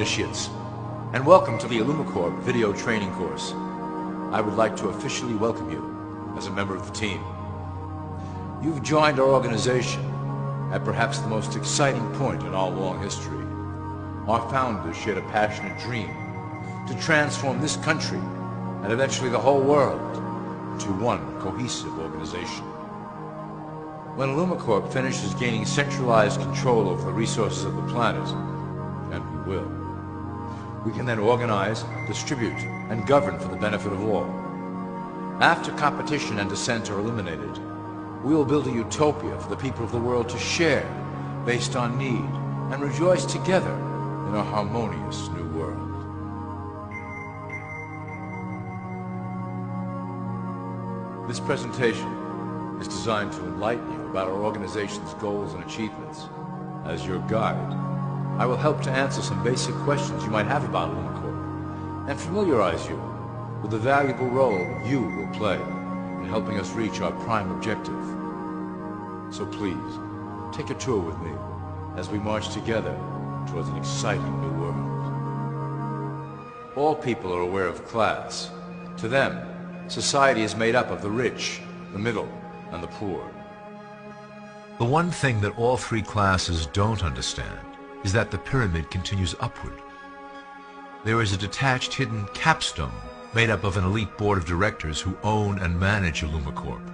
initiates, and welcome to the Illumicorp video training course. I would like to officially welcome you as a member of the team. You've joined our organization at perhaps the most exciting point in our long history. Our founders shared a passionate dream to transform this country and eventually the whole world into one cohesive organization. When Illumicorp finishes gaining centralized control over the resources of the planet, and we will, we can then organize, distribute, and govern for the benefit of all. After competition and dissent are eliminated, we will build a utopia for the people of the world to share based on need and rejoice together in a harmonious new world. This presentation is designed to enlighten you about our organization's goals and achievements. As your guide, I will help to answer some basic questions you might have about Illumicorp and familiarize you with the valuable role you will play in helping us reach our prime objective. So please, take a tour with me as we march together towards an exciting new world. All people are aware of class. To them, society is made up of the rich, the middle, and the poor. The one thing that all three classes don't understand is that the pyramid continues upward. There is a detached hidden capstone made up of an elite board of directors who own and manage Illumicorp.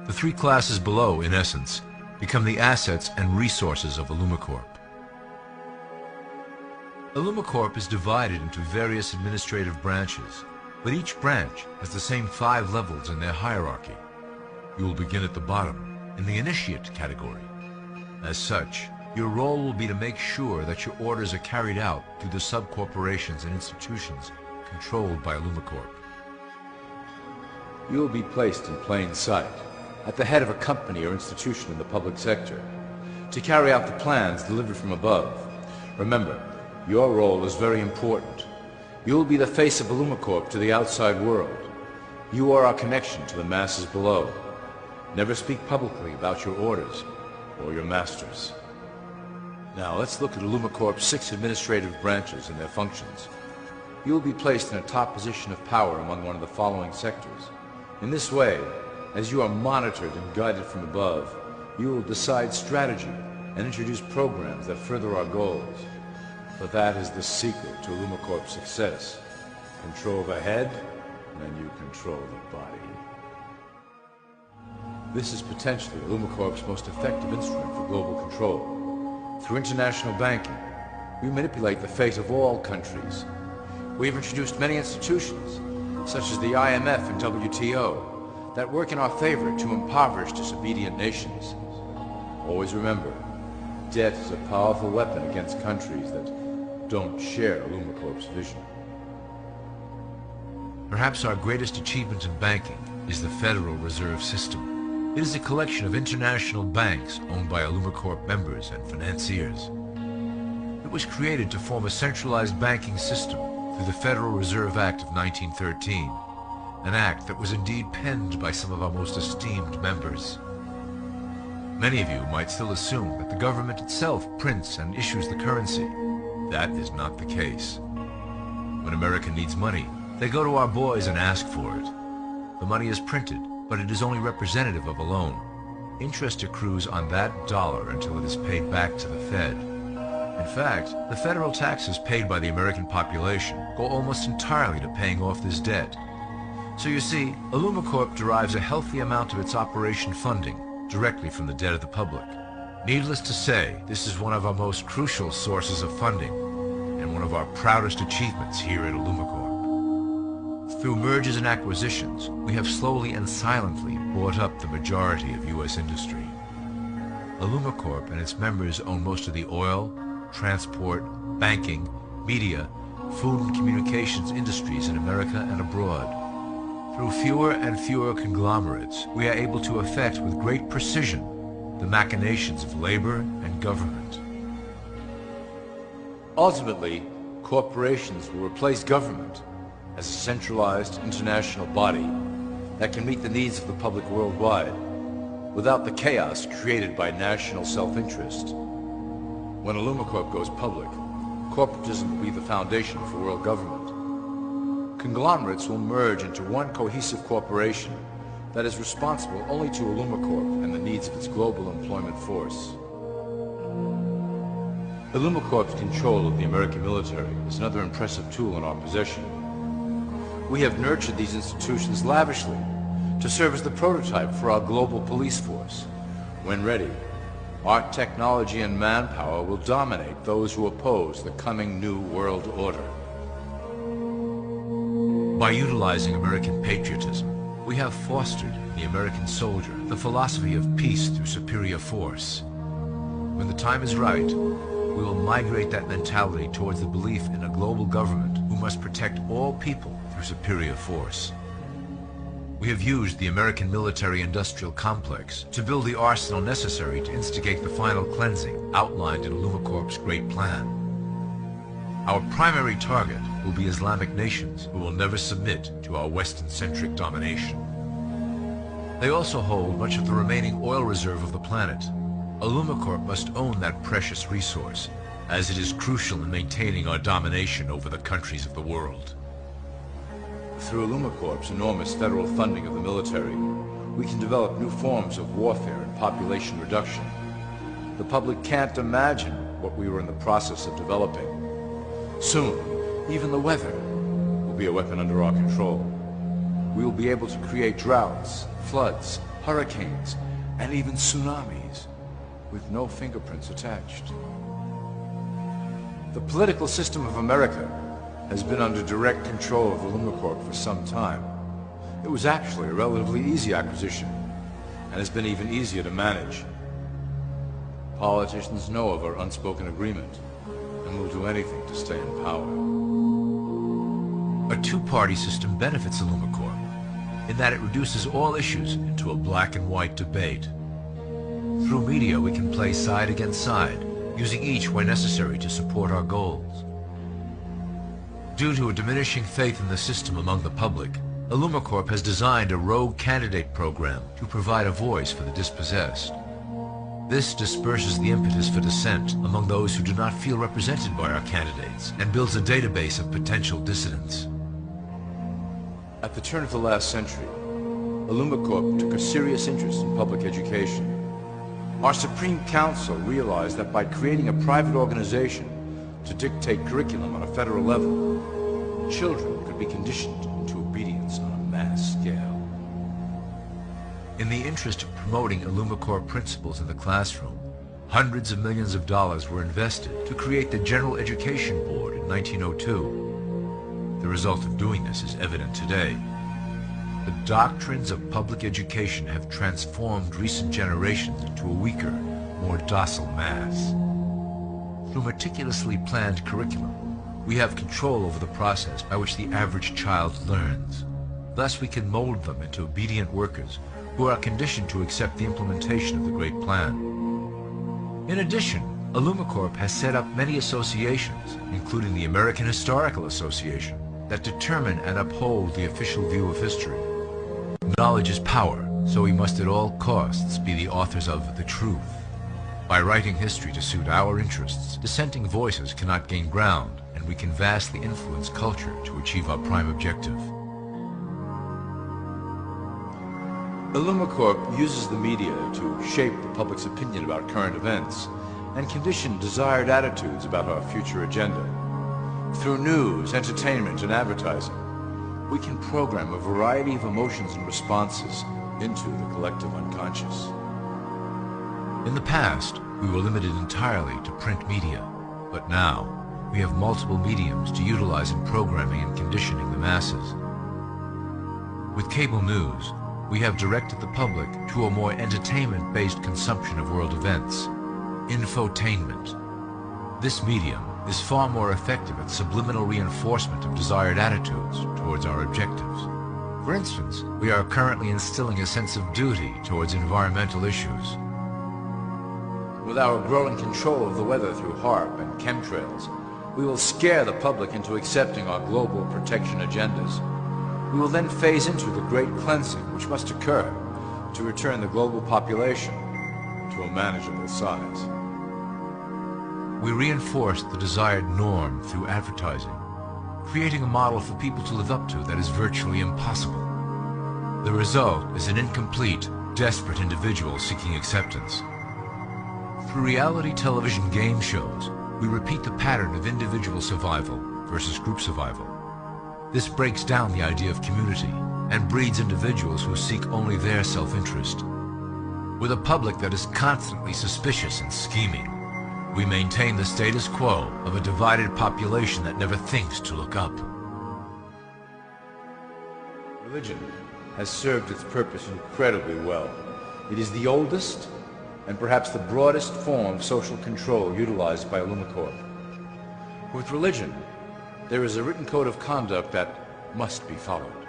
The three classes below, in essence, become the assets and resources of Illumicorp. Illumicorp is divided into various administrative branches, but each branch has the same 5 levels in their hierarchy. You will begin at the bottom, in the initiate category. As such, your role will be to make sure that your orders are carried out through the sub-corporations and institutions controlled by Illumicorp. You will be placed in plain sight, at the head of a company or institution in the public sector, to carry out the plans delivered from above. Remember, your role is very important. You will be the face of Illumicorp to the outside world. You are our connection to the masses below. Never speak publicly about your orders or your masters. Now let's look at Illumicorp's 6 administrative branches and their functions. You will be placed in a top position of power among one of the following sectors. In this way, as you are monitored and guided from above, you will decide strategy and introduce programs that further our goals. For that is the secret to Illumicorp's success. Control the head, and you control the body. This is potentially Illumicorp's most effective instrument for global control. Through international banking, we manipulate the fate of all countries. We have introduced many institutions, such as the IMF and WTO, that work in our favor to impoverish disobedient nations. Always remember, debt is a powerful weapon against countries that don't share Illumicorp's vision. Perhaps our greatest achievement in banking is the Federal Reserve System. It is a collection of international banks owned by Illumicorp members and financiers. It was created to form a centralized banking system through the Federal Reserve Act of 1913, an act that was indeed penned by some of our most esteemed members. Many of you might still assume that the government itself prints and issues the currency. That is not the case. When America needs money, they go to our boys and ask for it. The money is printed, but it is only representative of a loan. Interest accrues on that dollar until it is paid back to the Fed. In fact, the federal taxes paid by the American population go almost entirely to paying off this debt. So you see, Illumicorp derives a healthy amount of its operation funding directly from the debt of the public. Needless to say, this is one of our most crucial sources of funding, and one of our proudest achievements here at Illumicorp. Through mergers and acquisitions, we have slowly and silently bought up the majority of U.S. industry. Illumicorp and its members own most of the oil, transport, banking, media, food and communications industries in America and abroad. Through fewer and fewer conglomerates, we are able to effect with great precision the machinations of labor and government. Ultimately, corporations will replace government as a centralized international body that can meet the needs of the public worldwide without the chaos created by national self-interest. When Illumicorp goes public, Corporatism will be the foundation for world government. Conglomerates will merge into one cohesive corporation that is responsible only to Illumicorp and the needs of its global employment force. Illumicorp's control of the American military is another impressive tool in our possession. We have nurtured these institutions lavishly to serve as the prototype for our global police force. When ready, our technology and manpower will dominate those who oppose the coming new world order. By utilizing American patriotism, we have fostered in the American soldier the philosophy of peace through superior force. When the time is right, we will migrate that mentality towards the belief in a global government who must protect all people through superior force. We have used the American military-industrial complex to build the arsenal necessary to instigate the final cleansing outlined in Illumicorp's Great Plan. Our primary target will be Islamic nations who will never submit to our Western-centric domination. They also hold much of the remaining oil reserve of the planet. Illumicorp must own that precious resource, as it is crucial in maintaining our domination over the countries of the world. Through Illumicorp's enormous federal funding of the military, we can develop new forms of warfare and population reduction. The public can't imagine what we were in the process of developing. Soon, even the weather will be a weapon under our control. We will be able to create droughts, floods, hurricanes, and even tsunamis with no fingerprints attached. The political system of America has been under direct control of Illumicorp for some time. It was actually a relatively easy acquisition, and has been even easier to manage. Politicians know of our unspoken agreement, and will do anything to stay in power. A two-party system benefits Illumicorp, in that it reduces all issues into a black and white debate. Through media, we can play side against side, using each when necessary to support our goals. Due to a diminishing faith in the system among the public, Illumicorp has designed a rogue candidate program to provide a voice for the dispossessed. This disperses the impetus for dissent among those who do not feel represented by our candidates and builds a database of potential dissidents. At the turn of the last century, Illumicorp took a serious interest in public education. Our Supreme Council realized that by creating a private organization to dictate curriculum on a federal level, children could be conditioned into obedience on a mass scale. In the interest of promoting Illumicorp principles in the classroom, hundreds of millions of dollars were invested to create the General Education Board in 1902. The result of doing this is evident today. The doctrines of public education have transformed recent generations into a weaker, more docile mass. Through meticulously planned curriculum, we have control over the process by which the average child learns. Thus we can mold them into obedient workers who are conditioned to accept the implementation of the Great Plan. In addition, Illumicorp has set up many associations, including the American Historical Association, that determine and uphold the official view of history. Knowledge is power, so we must at all costs be the authors of the truth. By writing history to suit our interests, dissenting voices cannot gain ground, and we can vastly influence culture to achieve our prime objective. Illumicorp uses the media to shape the public's opinion about current events and condition desired attitudes about our future agenda. Through news, entertainment, and advertising, we can program a variety of emotions and responses into the collective unconscious. In the past, we were limited entirely to print media, but now we have multiple mediums to utilize in programming and conditioning the masses. With cable news, we have directed the public to a more entertainment-based consumption of world events, infotainment. This medium is far more effective at subliminal reinforcement of desired attitudes towards our objectives. For instance, we are currently instilling a sense of duty towards environmental issues. With our growing control of the weather through HAARP and chemtrails, we will scare the public into accepting our global protection agendas. We will then phase into the great cleansing which must occur to return the global population to a manageable size. We reinforced the desired norm through advertising, creating a model for people to live up to that is virtually impossible. The result is an incomplete, desperate individual seeking acceptance. Through reality television game shows, we repeat the pattern of individual survival versus group survival. This breaks down the idea of community and breeds individuals who seek only their self-interest. With a public that is constantly suspicious and scheming, we maintain the status quo of a divided population that never thinks to look up. Religion has served its purpose incredibly well. It is the oldest and perhaps the broadest form of social control utilized by Lumacorp. With religion, there is a written code of conduct that must be followed.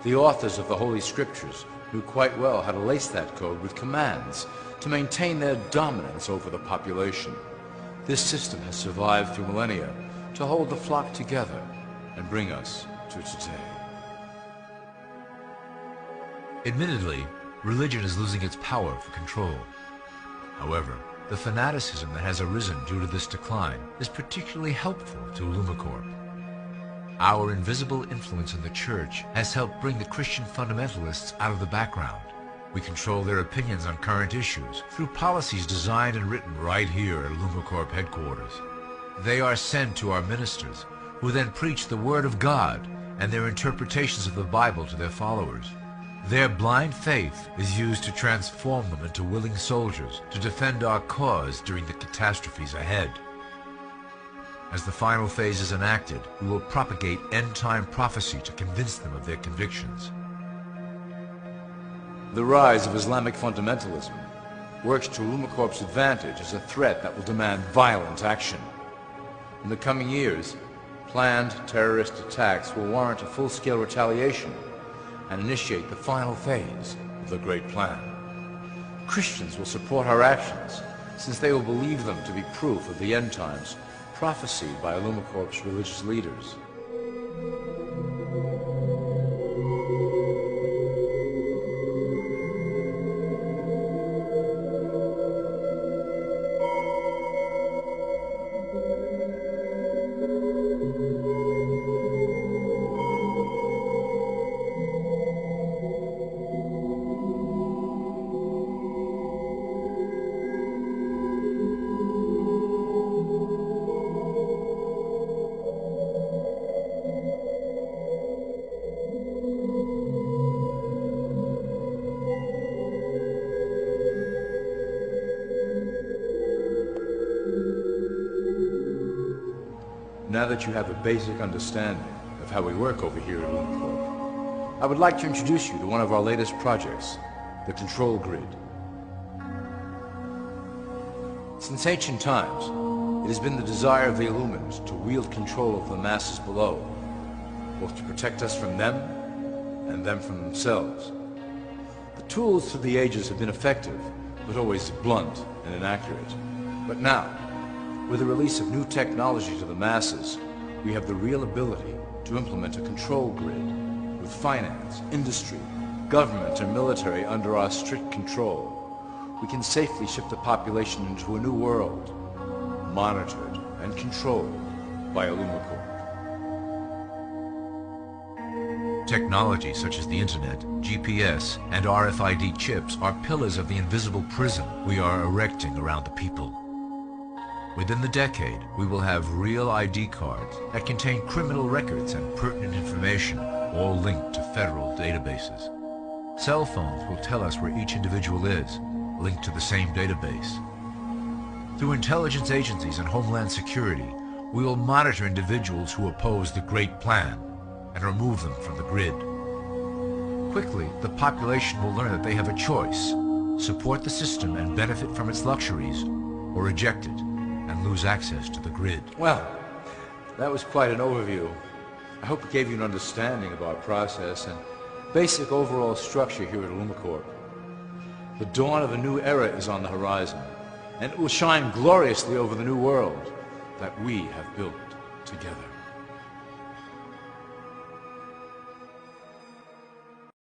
The authors of the Holy Scriptures knew quite well how to lace that code with commands to maintain their dominance over the population. This system has survived through millennia to hold the flock together and bring us to today. Admittedly, religion is losing its power for control. However, the fanaticism that has arisen due to this decline is particularly helpful to Lumacorp. Our invisible influence in the church has helped bring the Christian fundamentalists out of the background. We control their opinions on current issues through policies designed and written right here at Lumacorp headquarters. They are sent to our ministers, who then preach the Word of God and their interpretations of the Bible to their followers. Their blind faith is used to transform them into willing soldiers to defend our cause during the catastrophes ahead. As the final phase is enacted, we will propagate end-time prophecy to convince them of their convictions. The rise of Islamic fundamentalism works to Lumacorp's advantage as a threat that will demand violent action. In the coming years, planned terrorist attacks will warrant a full-scale retaliation and initiate the final phase of the Great Plan. Christians will support our actions, since they will believe them to be proof of the end times prophesied by Lumacorp's religious leaders. Now that you have a basic understanding of how we work over here at Lumacorp, I would like to introduce you to one of our latest projects, the Control Grid. Since ancient times, it has been the desire of the Illumines to wield control of the masses below, both to protect us from them and them from themselves. The tools through the ages have been effective, but always blunt and inaccurate. But now, with the release of new technology to the masses, we have the real ability to implement a control grid with finance, industry, government, and military under our strict control. We can safely shift the population into a new world, monitored and controlled by Lumacorp. Technology such as the Internet, GPS, and RFID chips are pillars of the invisible prison we are erecting around the people. Within the decade, we will have real ID cards that contain criminal records and pertinent information, all linked to federal databases. Cell phones will tell us where each individual is, linked to the same database. Through intelligence agencies and Homeland Security, we will monitor individuals who oppose the Great Plan and remove them from the grid. Quickly, the population will learn that they have a choice: support the system and benefit from its luxuries, or reject it and lose access to the grid. Well, that was quite an overview. I hope it gave you an understanding of our process and basic overall structure here at Lumacorp. The dawn of a new era is on the horizon, and it will shine gloriously over the new world that we have built together.